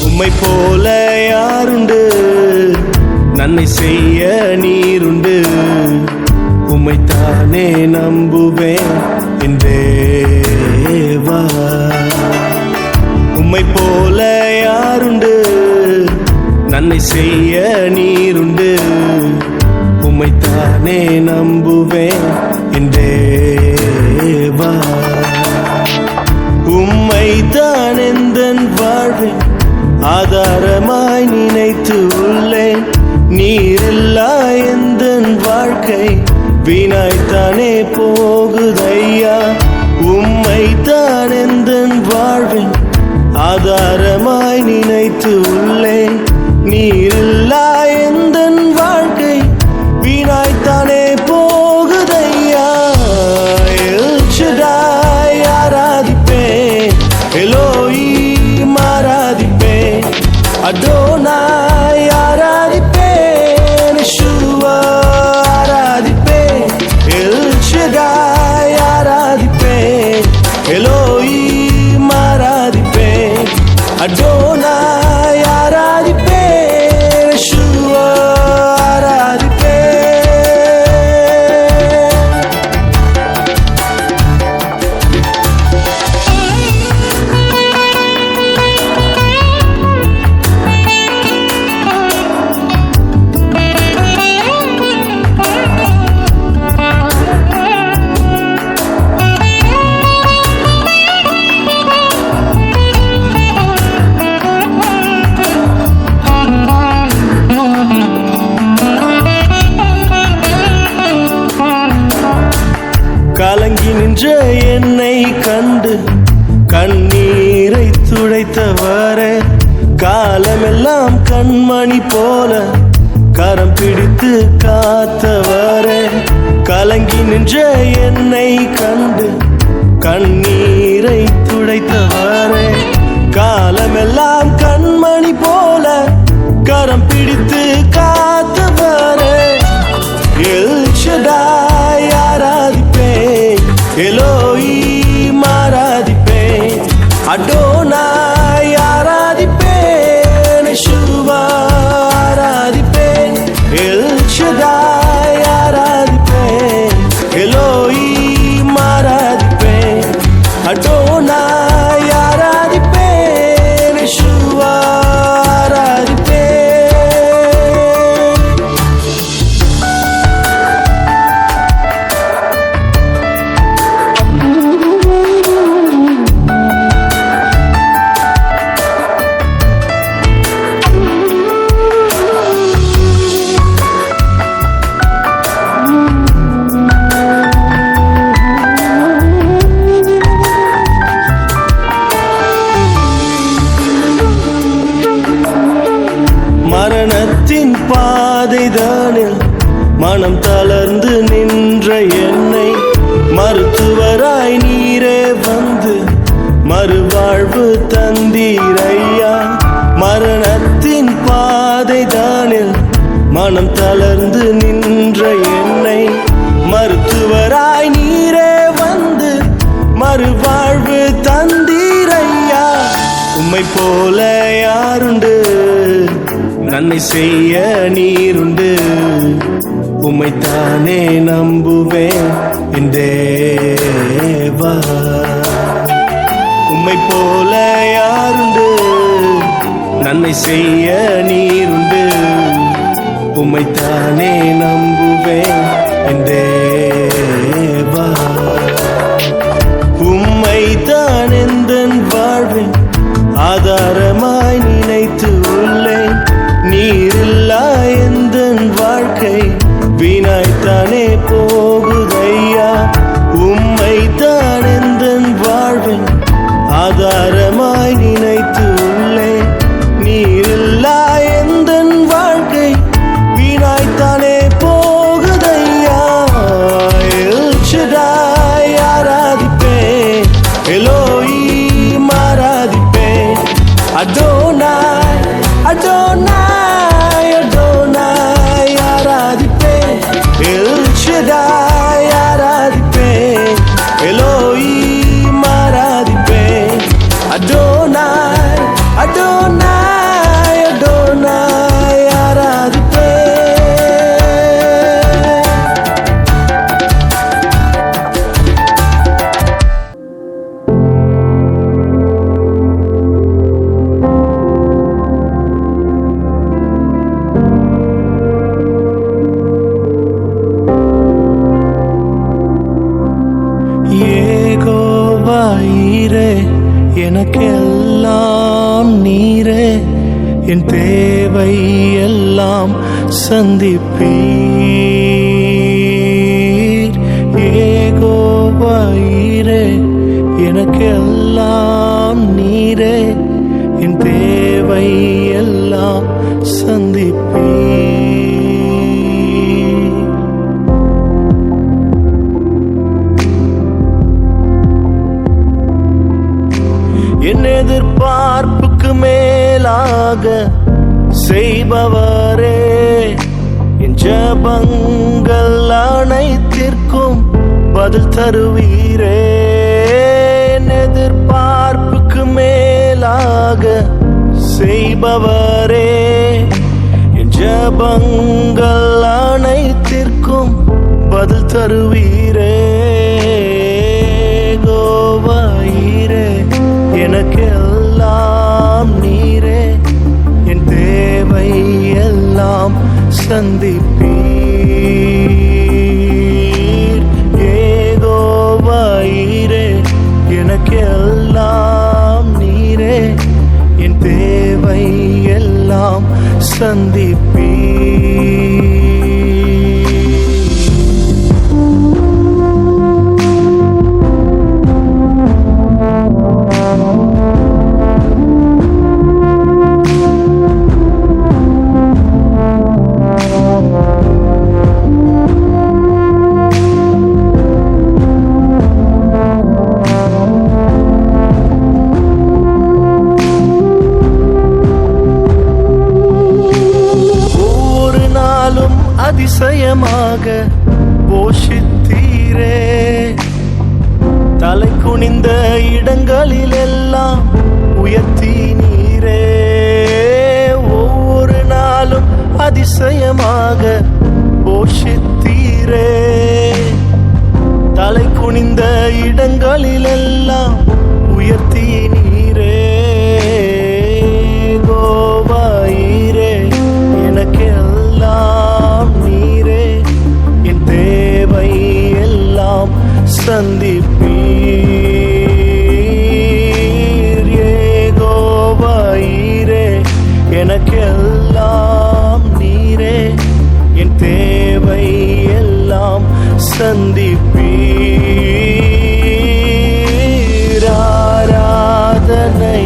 உம்மை போல யாருண்டு, நன்மை செய்ய நீருண்டு. உம்மைத்தானே நம்புவேன் என் தேவா. உம்மை போல யாருண்டு, நன்மை செய்ய நீருண்டு. உம்மைத்தானே நம்புவேன் என் தேவா. உம்மைத்தான் எந்தன் வாழ்வேன் ஆதாரமாய் நினைத்து உள்ளேன். நீரில்லா எந்தன் வாழ்க்கை வீணாய்த்தானே போகுதையா. உம்மைத்தான் எந்தன் வாழ்வேன் ஆதாரமாய் நினைத்து உள்ளேன். நீரில்லா எந்தன் வாழ்க்கை வீணாய்த்தானே போகுதையா. எல் ஷடாய் ஆராதிப்பேன், எலோஹீம் ஆராதிப்பேன், அடோனாய் ஆராதிப்பேன், யெஷுவா ஆராதிப்பேன். எல் ஷடாய் ஆராதிப்பேன், எலோஹீம் ஆராதிப்பேன், அடோனாய் ஆராதிப்பேன், யெஷுவா ஆராதிப்பேன். கலங்கி நின்ற என்னை கண்டு கண்ணீரை துடைத்தவரே. காலமெல்லாம் கண்மணி போல கரம் பிடித்து காத்தவரே. கலங்கி நின்ற என்னை கண்டு கண்ணீரை துடைத்தவரே. காலமெல்லாம் கண்மணி போல கரம் பிடித்து காத்தவரே. எல் ஷடாய் ஆராதிப்பேன், எலோஹீம் ஆராதிப்பேன், அடோனாய் ஆராதிப்பேன், யெஷுவா ஆராதிப்பேன். எல் ஷடாய் ஆராதிப்பேன், எலோஹீம் ஆராதிப்பேன், அடோனாய் ஆராதிப்பேன், யெஷுவா ஆராதிப்பேன். மரணத்தின் பாதைதானில் மனம் தளர்ந்து நின்ற என்னை மருத்துவராய் நீரே வந்து மறுவாழ்வு தந்தீரையா. மரணத்தின் பாதைதானில் மனம் தளர்ந்து நின்ற என்னை மருத்துவராய் நீரே வந்து மறுவாழ்வு தந்தீரையா. உம்மை போல யாருண்டு, நன்மை செய்ய நீருண்டு. உம்மைத்தானே நம்புவேன் என் தேவா. உம்மை போல யாருண்டு, நன்மை செய்ய நீருண்டு. உம்மைத்தானே நம்புவேன் என் தேவா. உம்மைத்தான் எந்தன் வாழ்வேன் ஆதாரமாய் நினைத்து உள்ளேன். நீரில்லா எந்தன் வாழ்க்கை எனக்கெல்லாம் நீரே, என் தேவை எல்லாம் சந்திப்பீர். யெகோவாயீரே, எனக்கெல்லாம் நீரே, என் தேவை எல்லாம் சந்திப்பீர். என் எதிர்பார்ப்புக்கு மேலாக செய்பவரே, என் ஜெபங்கள் அனைத்திற்கும் பதில் தருவீரே. என் எதிர்பார்ப்புக்கு மேலாக செய்பவரே, என் ஜெபங்கள் அனைத்திற்கும் பதில் தருவீரே. யெகோவாயீரே, எனக்கெல்லாம் நீரே, என் தேவை எல்லாம் சந்திப்பீர். யெகோவாயீரே, எனக்கெல்லாம் நீரே, என் தேவை எல்லாம் சந்திப்பீர். அதிசயமாக போஷித்தீரே, தலை குனிந்த இடங்களிலெல்லாம் உயர்த்தி நீரே. ஒவ்வொரு நாளும் அதிசயமாக போஷித்தீரே, தலை குனிந்த இடங்களிலெல்லாம் உயர்த்தி நீரே. யெகோவாயீரே, எனக்கெல்லாம் நீரே, என் தேவை எல்லாம் சந்திப்பீர். யெகோவாயீரே, எனக்கெல்லாம் நீரே, என் தேவை எல்லாம் சந்திப்பீர். ஆராதனை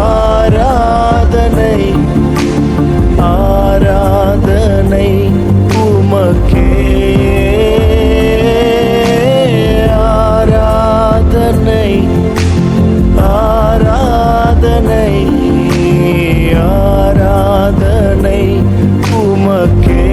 ஆராதனை ஆராதனை உமக்கே, ஆராதனை ஆராதனை ஆராதனை உமக்கே.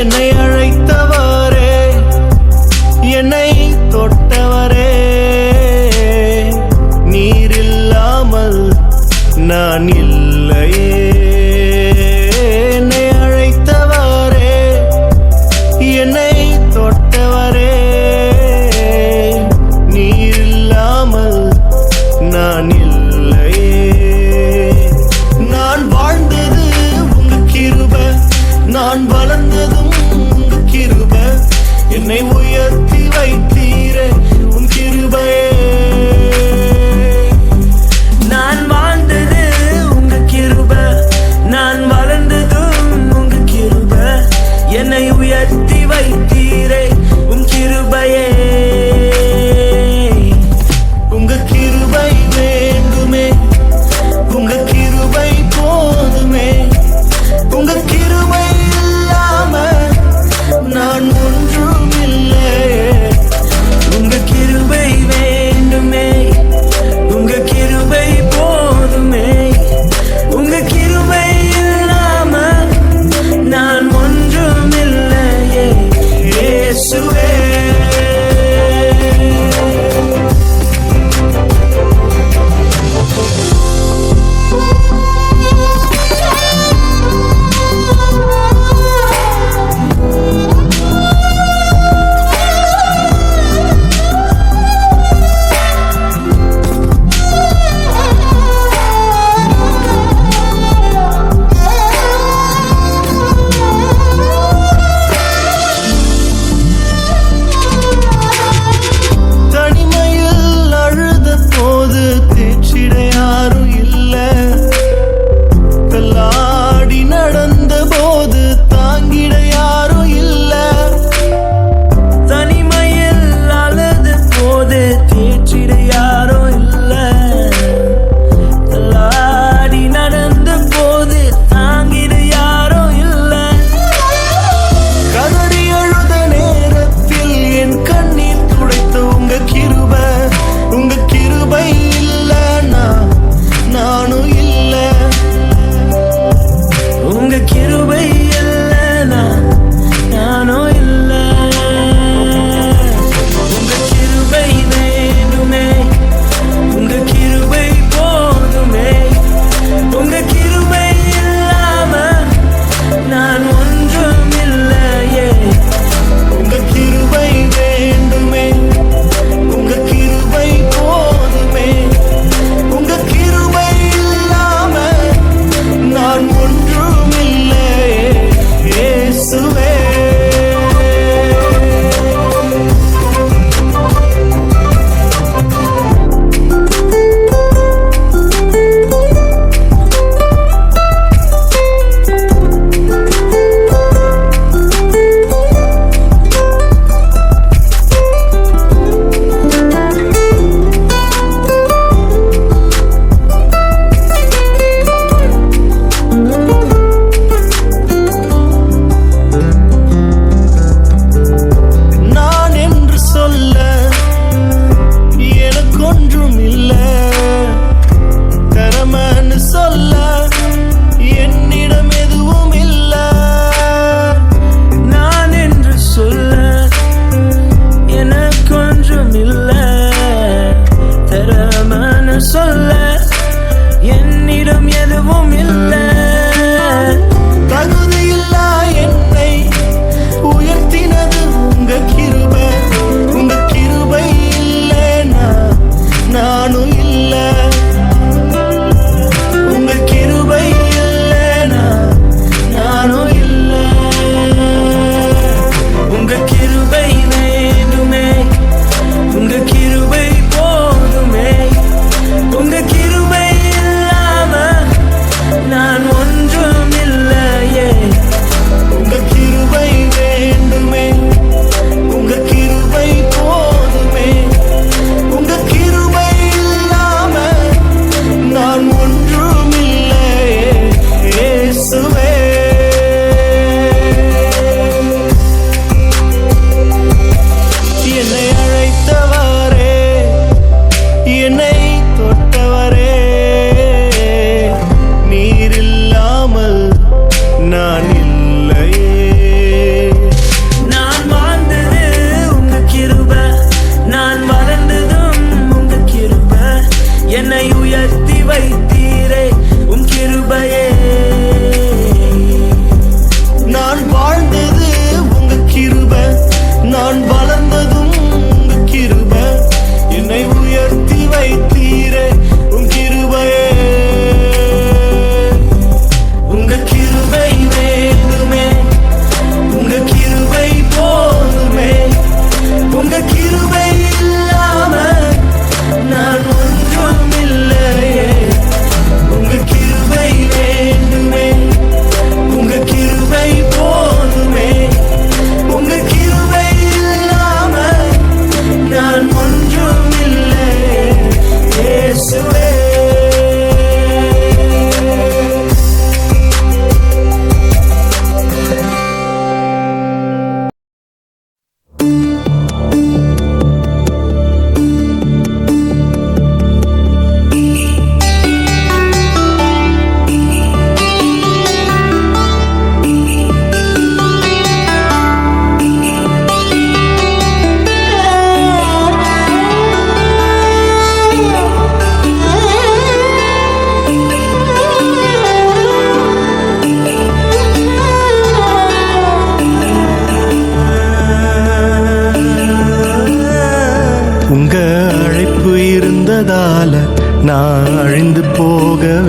என்னை அழைத்தவரே, என்னை தொட்டவரே, நீரில்லாமல் நான் இல்லையே. என்னை அழைத்தவரே, என்னை தொட்டவரே, நீரில்லாமல் நான் இல்லையே. நான் வாழ்ந்தது உங்க கிருபை, நான் வளர்ந்ததும் உங்க கிருபை, என்னை உயர்த்தி வைத்தீரே உன் கிருபையே. நான் வாழ்ந்தது உங்க கிருபை,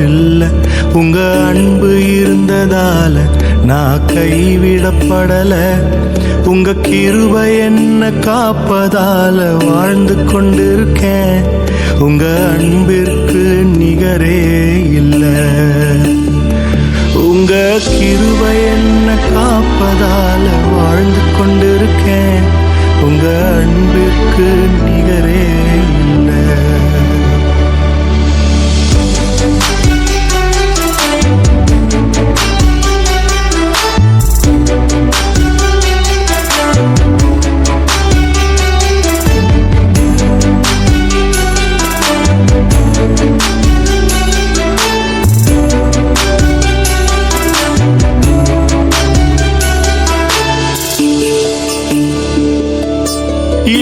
போகவில்லை. உங்க அன்பு இருந்ததால நான் கைவிடப்படல. உங்க கிருபை என்ன காப்பதால வாழ்ந்து கொண்டிருக்கேன். உங்க அன்பிற்கு நிகரே இல்லை. உங்க கிருபை என்ன காப்பதால வாழ்ந்து கொண்டிருக்கேன். உங்க அன்பிற்கு நிகரே இல்லை.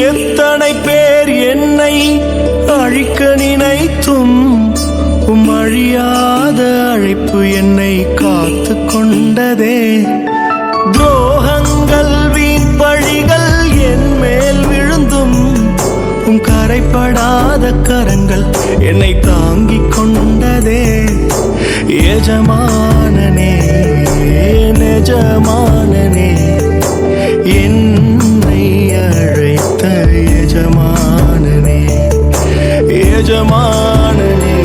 எத்தனை பேர் என்னை அழிக்க நினைத்தும் அழியாத அழைப்பு என்னை காத்து கொண்டதே. துரோகங்கள் வீண் பழிகள் என் மேல் விழுந்தும் கரைப்படாத கரங்கள் என்னை தாங்கிக் கொண்டதே. எஜமானனே நெஜமானனே என்னை அழைத்த எஜமானனே. எஜமானனே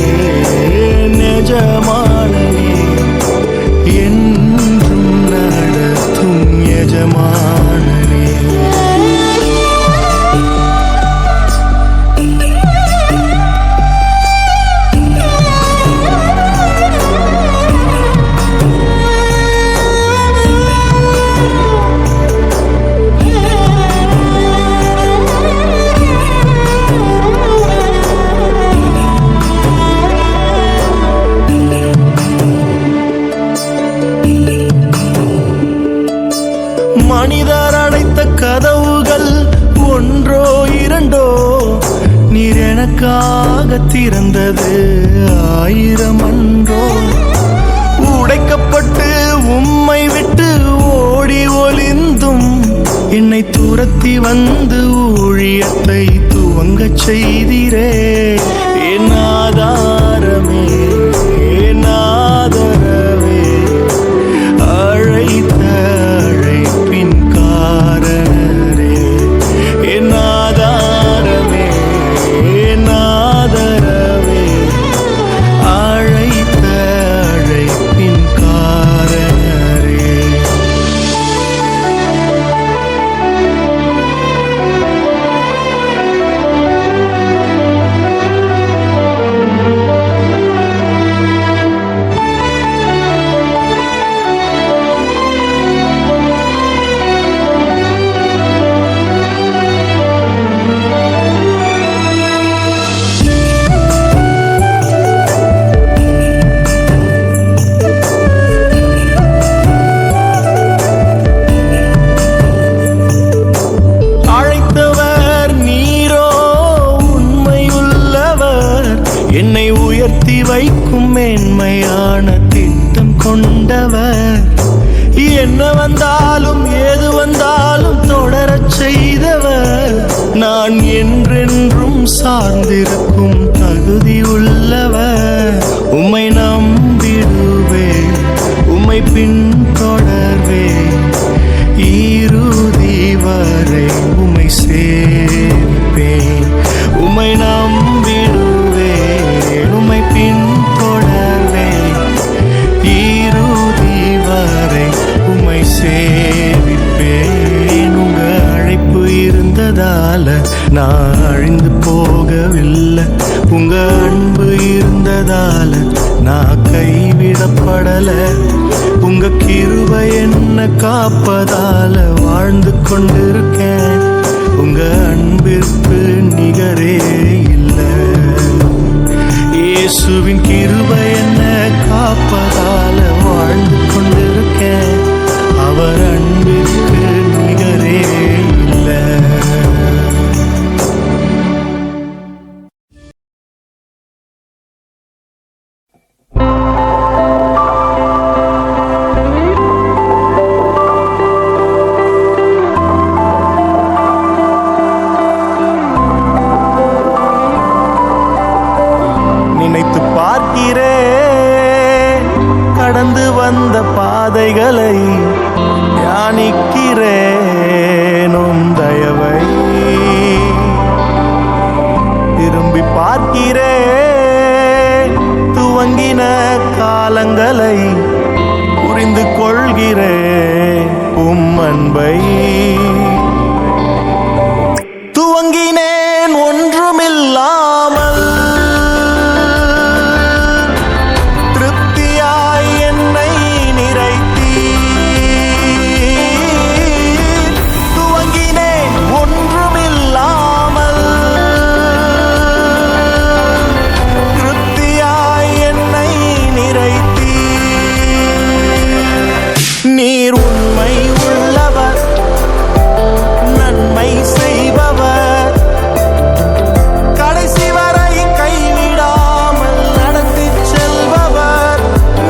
நெஜமானனே என்றும் நடத்தும் எஜமானனே. மனிதர் அடைத்த கதவுகள் ஒன்றோ இரண்டோ, நீர் எனக்காக திறந்தது 1000 அன்றோ. உடைக்கப்பட்டு உம்மை விட்டு ஓடி ஒளிந்தும் என்னை துரத்தி வந்து ஊழியத்தை துவங்கச் செய்தீரே. என் ஆதாரமே என் ஆதரவே அழைத்த அழைப்பின் காரணரே. என் ஆதாரமே என் ஆதரவே அழைத்த அழைப்பின் காரணரே. என்னை உயர்த்தி வைக்கும் மேன்மையான திட்டம் கொண்டவர். என்ன வந்தாலும் ஏது வந்தாலும் தொடரச் செய்தவர். நான் என்றென்றும் சார்ந்திருக்கும் தகுதி உள்ளவர். உம்மை நம்பிடுவே உம்மை பின்தொடர்வே இறுதி வரை உம்மை சேர்ப்பேன். உம்மை நம்பிடுவே உம்மை பின்தொடர்வே இறுதி வரை உம்மை சேவிப்பேன். உங்க அழைப்பு இருந்ததால நான் அழிந்து போகவில்லை. உங்க அன்பு இருந்ததால நான் கைவிடப்படல. உங்க கிருபை என்ன காப்பதால வாழ்ந்து கொண்டிருக்கேன். உங்க அன்பிற்கு நிகரே இல்லை. இயேசுவின் கிருபை என்ன காப்பதால வாழ்ந்து கொண்டிருக்கேன். அவர் அன்பிற்கு நிகரே இல்லை. நினைத்து பார்க்கிறேன் கடந்து வந்த பாதைகளை தியானிக்கிறேனும் தயவை திரும்பி பார்க்கிறேன். துவங்கின காலங்களை புரிந்து கொள்கிறேன் உம் அன்பை. துவங்கினேன் ஒன்றுமில்லாமல் திருப்தியாய் என்னை நிறைத்தீர். துவங்கினேன் ஒன்றுமில்லாமல் திருப்தியாய் என்னை நிறைத்தீர். நீர் உண்மை உள்ளவர், நன்மை செய்பவர், கடைசி வரை கைவிடாமல் நடத்திச் செல்பவர்.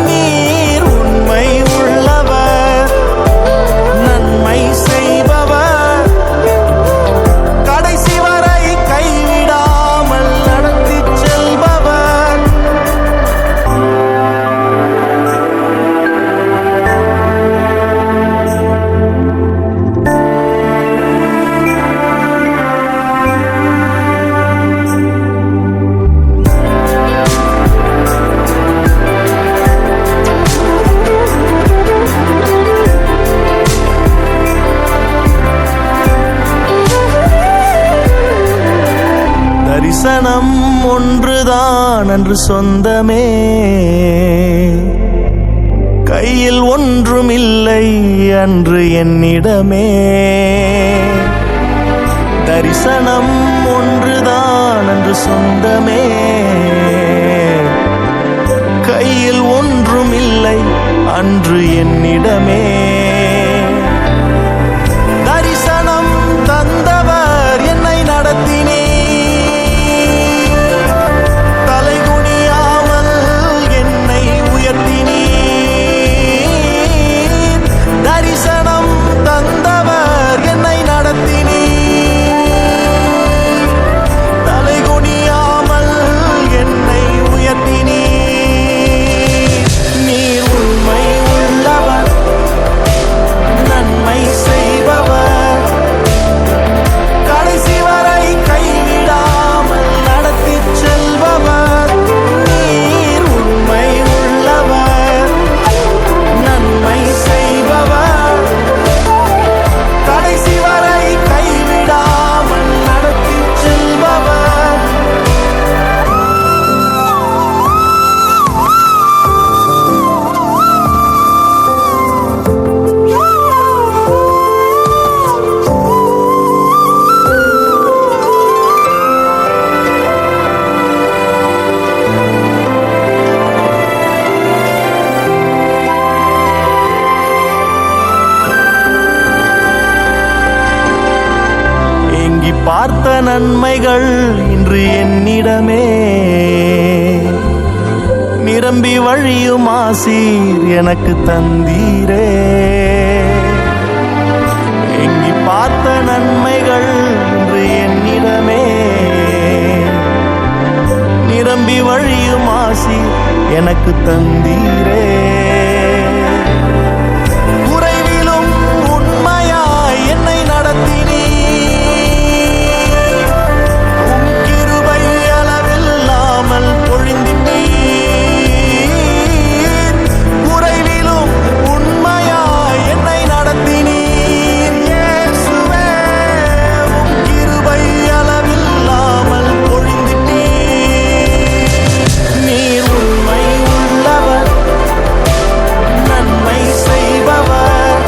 நீர் உண்மை உள்ளவர், நன்மை செய்பவர், கடைசி வரை கைவிடாமல் நடத்திச் செல்பவர். தரிசனம் ஒன்றுதான் அன்று சொந்தமே, கையில் ஒன்றுமில்லை அன்று என்னிடமே. தரிசனம் ஒன்றுதான் அன்று சொந்தமே, கையில் ஒன்றுமில்லை அன்று என்னிடமே. தரிசனம் தந்தவர் என்னை நடத்தினே, தரிசனம் தந்தவர் என்னை நடத்தினீர். தலைகுனியாமல் என்னை உயர்த்தினீர். நீர் உண்மை உள்ளவர், நன்மை செய்பவர், கடைசி வரை கைவிடாமல் நடத்திச் செல்பவர். நீர் உண்மை உள்ளவர், நன்மை செய்பவர், கடைசி வரை கைவிடாமல் நடத்திச் செல்பவர். பார்த்த நன்மைகள் இன்று என்னிடமே, நிரம்பி வழியும் ஆசீர் எனக்கு தந்தீரே. எங்கி பார்த்த நன்மைகள் இன்று என்னிடமே, நிரம்பி வழியும் ஆசீர் எனக்கு தந்தீரே. குறைவிலும் உண்மையாய் என்னை நடத்தினீர். குறைவிலும் உண்மையாய் என்னை நடத்தினீர். இயேசுவே, உம் கிருபை அளவில்லாமல் பொழிந்திட்டீர். நீர் உண்மை உள்ளவர், நன்மை செய்பவர்,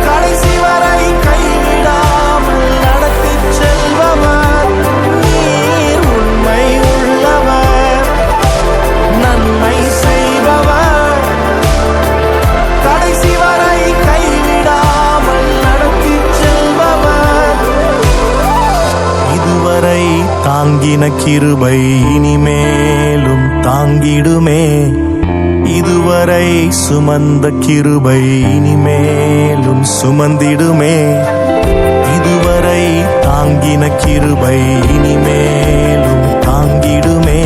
கடைசி வரை கைவிடாமல் நடத்திச் செல்பவர். நீர் உண்மை உள்ளவர், நன்மை செய்பவர், கடைசி வரை கைவிடாமல் நடத்திச் செல்பவர். இதுவரை தாங்கின கிருபை இனிமேலும் தாங்கிடுமே. இதுவரை சுமந்த கிருபை இனிமேலும் சுமந்திடுமே. இதுவரை தாங்கின கிருபை இனிமேலும் தாங்கிடுமே.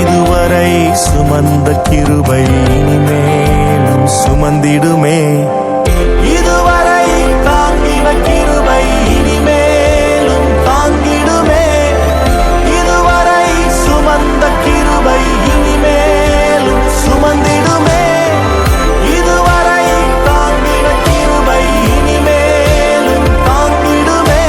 இதுவரை இதுவரை சுமந்த கிருபை இனிமேலும் சுமந்திடுமே. இதுவரை தாங்கின கிருபை இனிமேலும் தாங்கிடுமே. இதுவரை சுமந்த கிருபை இனிமேலும் சுமந்திடுமே. இதுவரை தாங்கின கிருபை இனிமேலும் தாங்கிடுமே.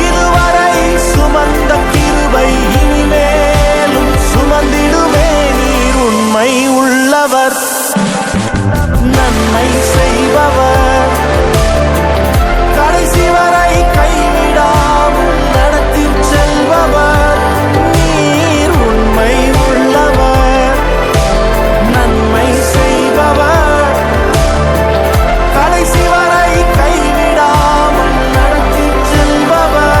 இதுவரை சுமந்த கிருபை இனிமேலும் சுமந்திடுமே. நீர் உண்மை உள்ளவர், நன்மை செய்பவர், கடைசி வரை கைவிடாமல் நடத்தி செல்பவர். நீர் உண்மை உள்ளவர், நன்மை செய்பவர், கடைசி வரை கைவிடாமல் நடத்தி செல்பவர்.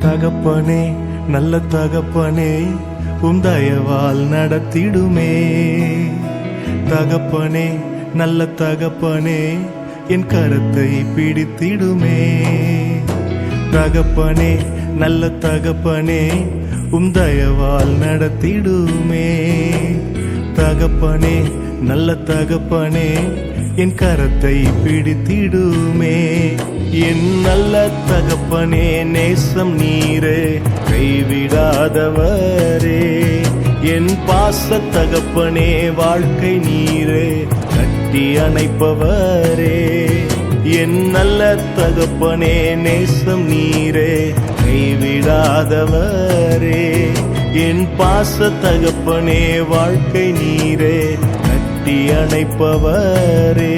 தகப்பனே, நல்ல தகப்பனே, உம் தயவால் நடத்திடுமே. தகப்பனே, நல்ல தகப்பனே, என் கரத்தை பிடித்திடுமே. தகப்பனே, நல்ல தகப்பனே, உம் தயவால் நடத்திடுமே. தகப்பனே, நல்ல தகப்பனே, என் கரத்தை பிடித்திடுமே. என் நல்ல தகப்பனே, நேசம் நீரே, கைவிடாதவரே. என் பாச தகப்பனே, வாழ்க்கை நீரே, கட்டி அணைப்பவரே. என் நல்ல தகப்பனே, நேசம் நீரே, கைவிடாதவரே. என் பாச தகப்பனே, வாழ்க்கை நீரே, கட்டி அணைப்பவரே.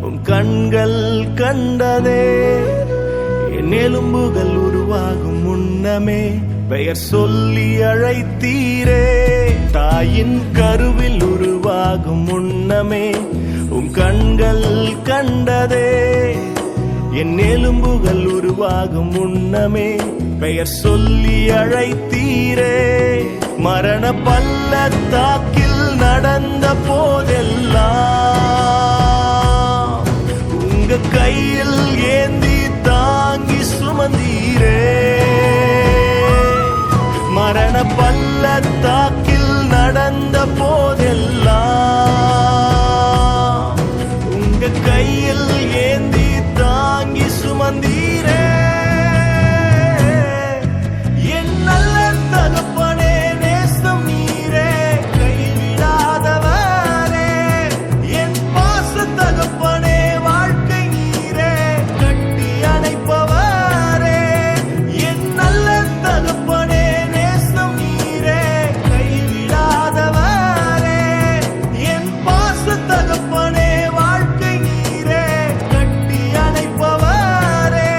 உம் கண்கள் கண்டதே, என் எலும்புகள் உருவாகும் முன்னமே பெயர் சொல்லி அழைத்தீரே. தாயின் கருவில் உருவாகும் முன்னமே உம் கண்கள் கண்டதே, என் எலும்புகள் உருவாகும் முன்னமே பெயர் சொல்லி அழைத்தீரே. மரண பள்ளத்தாக்கில் நடந்த போதெல்லாம் உங்க கையில் ஏந்தி தாங்கி சுமந்தீரே. மரண பள்ளத்தாக்கில் நடந்த போதெல்லாம் உங்க கையில் ஏந்தி தாங்கி சுமந்தீரே. என் நல்ல தகப்பனே, நேசம் நீரே, கைவிடாதவரே. என் பாச தகப்பனே, வாழ்க்கை நீரே, கட்டி அணைப்பவரே. என் நல்ல தகப்பனே, நேசம் நீரே, கைவிடாதவரே. என் பாச தகப்பனே, வாழ்க்கை நீரே, கட்டி அணைப்பவரே.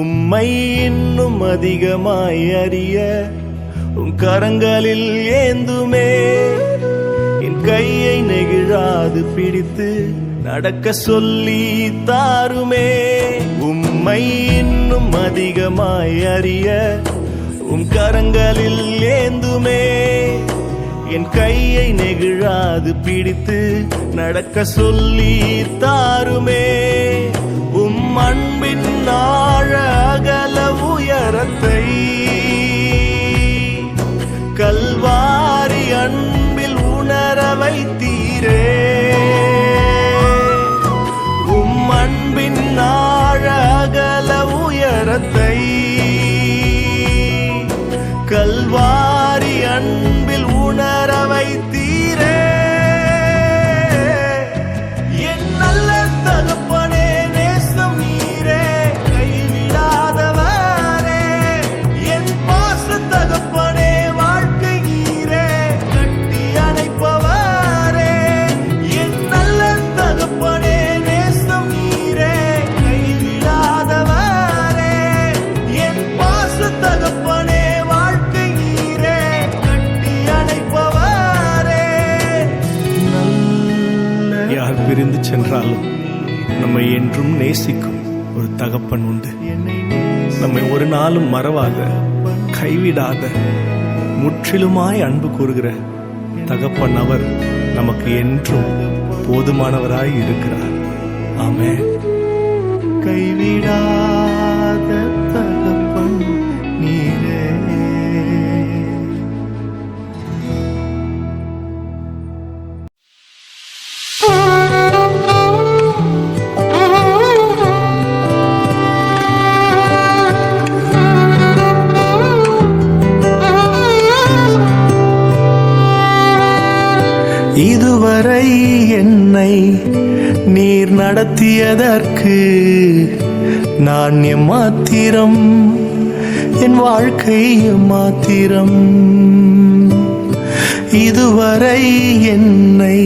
உம்மை இன்னும் அதிகமாய் அறிய உம் கரங்களில் ஏந்துமே. என் கையை நெகிழாது பிடித்து நடக்க சொல்லி தாருமே. உம்மை இன்னும் அதிகமாய் அறிய கரங்களில் ஏந்துமே. என் கையை நெகிழாது பிடித்து நடக்க சொல்லி தாருமே. அன்பின் ஆழ அகல உயரத்தை கல்வாரி அன்பில் உணர வைத்தீரே. அன்பின் ஆழ அகல உயரத்தை கல்வாரி அன்பில் உணர வைத்தீரே. என் நல்ல தகப்பனே நேசம் நீரே, கைவிடாதவரே. என் பாச தகப்பனே வாழ்க்கை நீரே, கட்டி அணைப்பவரே. என் நல்ல தகப்பனே நேசம் நீரே, கைவிடாதவரே. என் பாச தகப்பனே பிரிந்து சென்றாலும் நம்மை என்றும் நேசிக்கும் ஒரு தகப்பன் உண்டு. நம்மை ஒரு நாளும் மறவாத, கைவிடாத, முற்றிலுமாய் அன்பு கூறுகிற தகப்பன் அவர் நமக்கு என்றும் போதுமானவராய் இருக்கிறார். ஆமென். கைவிடாத தகப்பன் நீரே. இதுவரை என்னை நீர் நடத்தியதற்கு நான் எம்மாத்திரம், என் வாழ்க்கை எம்மாத்திரம். இதுவரை என்னை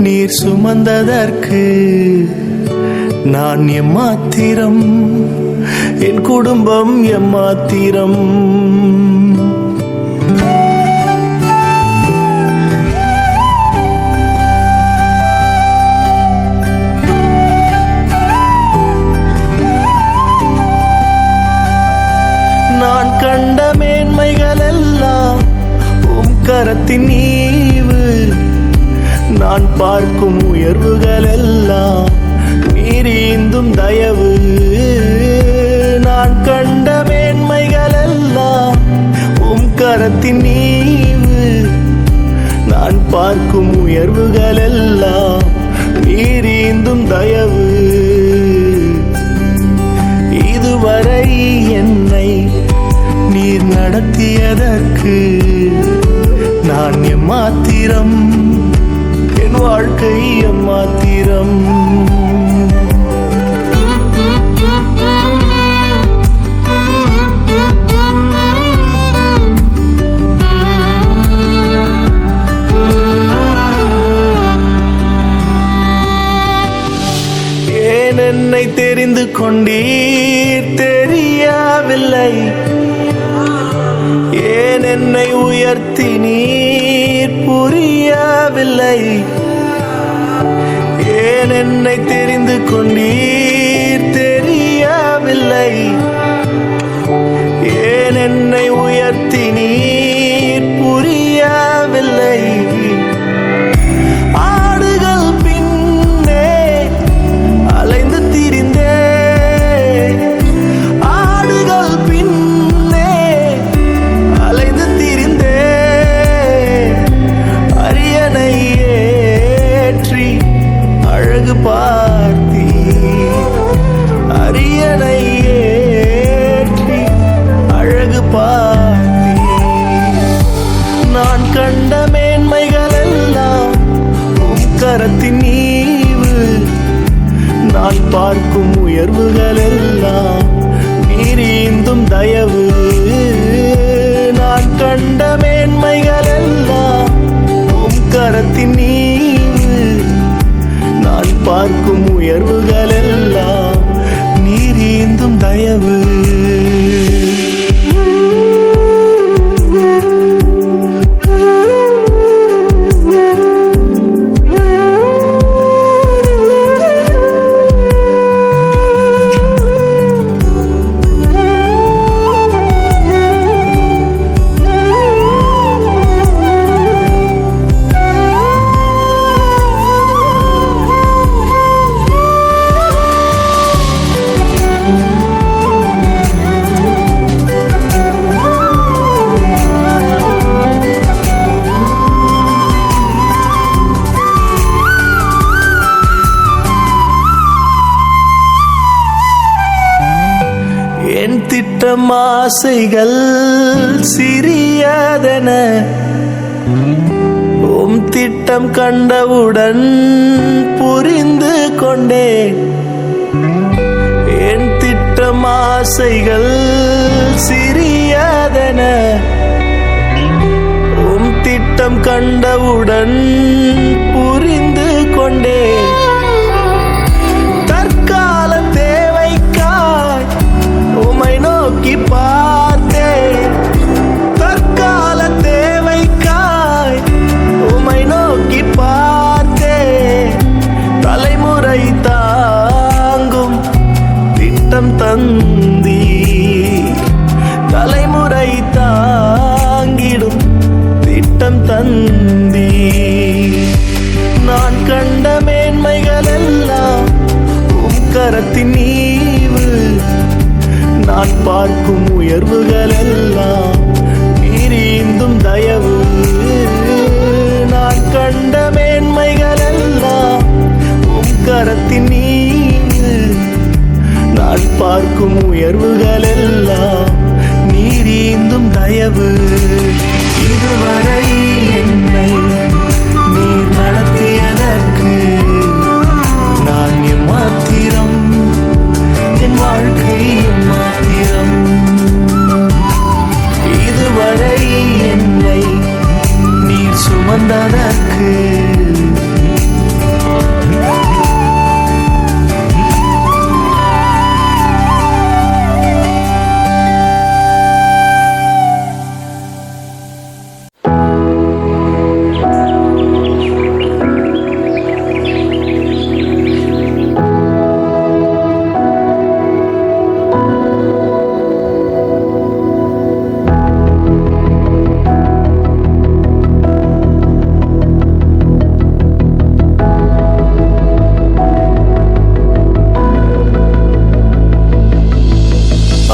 நீர் சுமந்ததற்கு நான் எம்மாத்திரம், என் குடும்பம் எம்மாத்திரம். நான் கண்ட மேன்மைகள் எல்லாம் கரத்தின் ஈவு, நான் பார்க்கும் உயர்வுகள் எல்லாம் நீரீந்தும் தயவு. நான் கண்ட மேன்மைகள் எல்லாம் கரத்தின் ஈவு, நான் பார்க்கும் உயர்வுகள் எல்லாம் நீரீந்தும் தயவு. இதுவரை என்னை நீர் நடத்தியதற்கு நான் எம்மாத்திரம், என் வாழ்க்கை எம்மாத்திரம். ஏன் என்னை தெரிந்து கொண்டீர் தெரியவில்லை, ஏன் என்னை உயர்த்தி நீர் புரியவில்லை. ஏன் என்னை தெரிந்து கொண்டீர் தெரியவில்லை, ஏன் என்னை உயர்த்தி நீர் புரியவில்லை. ஆடுகள் பின்னே அலைந்து திரிந்தே, ஆடுகள் பின்னே அலைந்து திரிந்தே, அரியணை ஏற்றி அழகு பார்த்தி, அரியணை ஏற்றி அழகு பார்த்தி. நான் கண்ட மேன்மைகள் எல்லாம் கரத்தின் ஈவு, நான் பார்க்கும் உயர்வுகள் எல்லாம் நீரீந்தும் தயவு. நான் கண்ட மேன்மைகள் எல்லாம் கரத்தின் ஈவு, நான் பார்க்கும் உயர்வுகள் எல்லாம் நீரீந்தும் தயவு. திட்டம் ஆசைகள் சிறியதென உம் திட்டம் கண்டவுடன் புரிந்து கொண்டேன். என் திட்டம் ஆசைகள் சிறியதென உம் திட்டம் கண்டவுடன் புரிந்து கொண்டேன். தற்கால தேவைக்காய் உம்மை நோக்கி பார்த்தேன். தற்கால தேவைக்காய் உம்மை நோக்கி பார்த்தேன். தலைமுறை தாங்கும் திட்டம் தந்தீர். தலைமுறை தாங்கிடும் திட்டம் தந்தீர். நான் கண்ட மேன்மைகள் எல்லாம் உம் கரத்தின் ஈவு. நான் பார்க்கும் உயர்வுகள் எல்லாம் நீரீந்தும் தயவு. நான் கண்ட மேன்மைகள் எல்லாம் உம் கரத்தின் ஈவு. நான் பார்க்கும் உயர்வுகள் எல்லாம் நீரீந்தும் தயவு. இதுவரை என்னை நீர் நடத்தியதற்கு நான் எம்மாத்திரம், என் வாழ்க்கை எம்மாத்திரம். இதுவரை என்னை நீர் சுமந்ததற்கு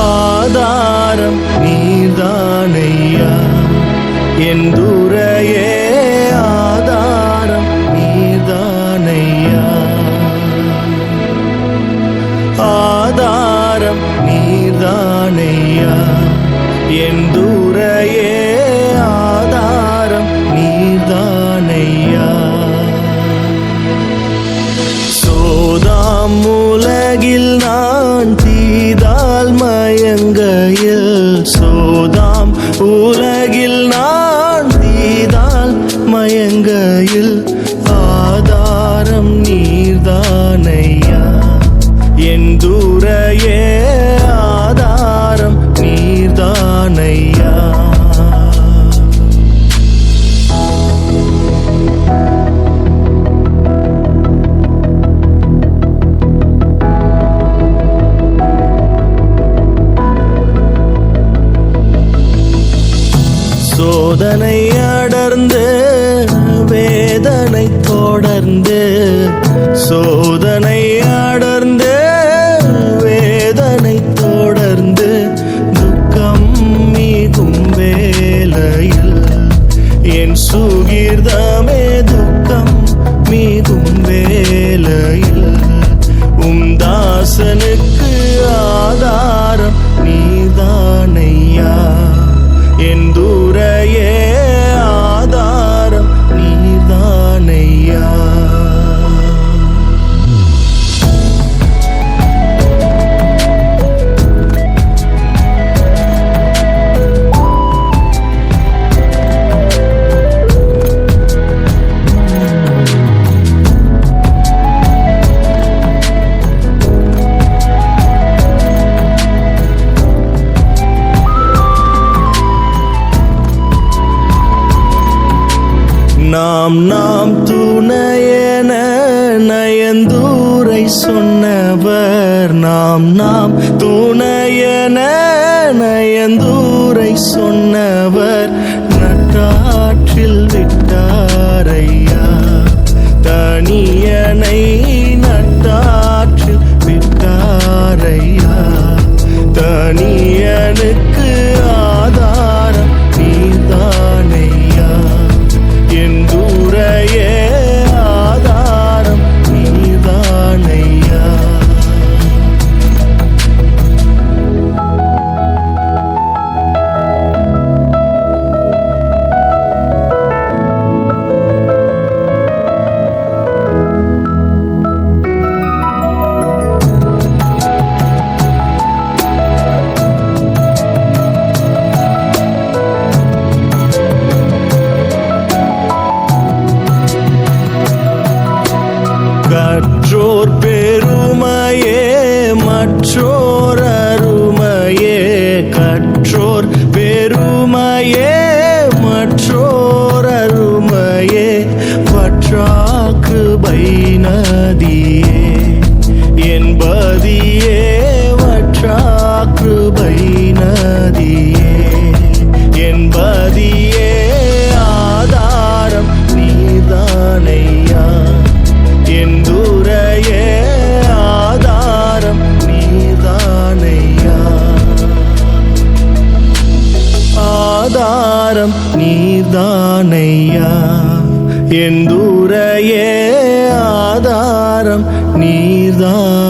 ஆதாரம் நீர்தானையா. என் துரையே ஆதாரம் நீர்தானையா. ஆதாரம் நீர்தானையா. என் துரையே ஆதாரம் நீர்தானையா. சோதாம் உலகில் நான் தீதால் மயங்கையில். சோதாம் உலகில் நான் தீதால் மயங்கையில். ஆதாரம் நீர்தானையா. என் துரையே ஆதாரம் நீர்தானையா. சோதனை அடர்ந்து வேதனை தொடர்ந்து. சோதனை அடர்ந்து வேதனை தொடர்ந்து. துக்கம் மிகும் வேளையில் என் சுகிர்தமே. துக்கம் மிகும் வேளையில் உம் தாசனுக்கு ஆதாரம் நீர்தானையா. என் துரையே ஆதாரம் நீர்தானையா. நாம் துணையென நயந்தூரை சொன்னவர். நாம் துணையென நயந்தூரை சொன்னவர். நட்டாற்றில் விட்டாரையா. தனியனை நட்டாற்றில் விட்டாரையா. தனியனுக்கு ஆதாரம் நீர்தானையா. என் துரை கற்றோர் பெருமையே மற்றோர் அருமையே வற்றாக்கிருபை நதியே என்பதியே வற்றாக்கிருபை நதியே என்பதியே ஆதாரம் நீதானையா எந்துரையே ஆதாரம் நீதானையா ஆதாரம் நீதானையா எந்துரையே ஆதாரம் நீதானையா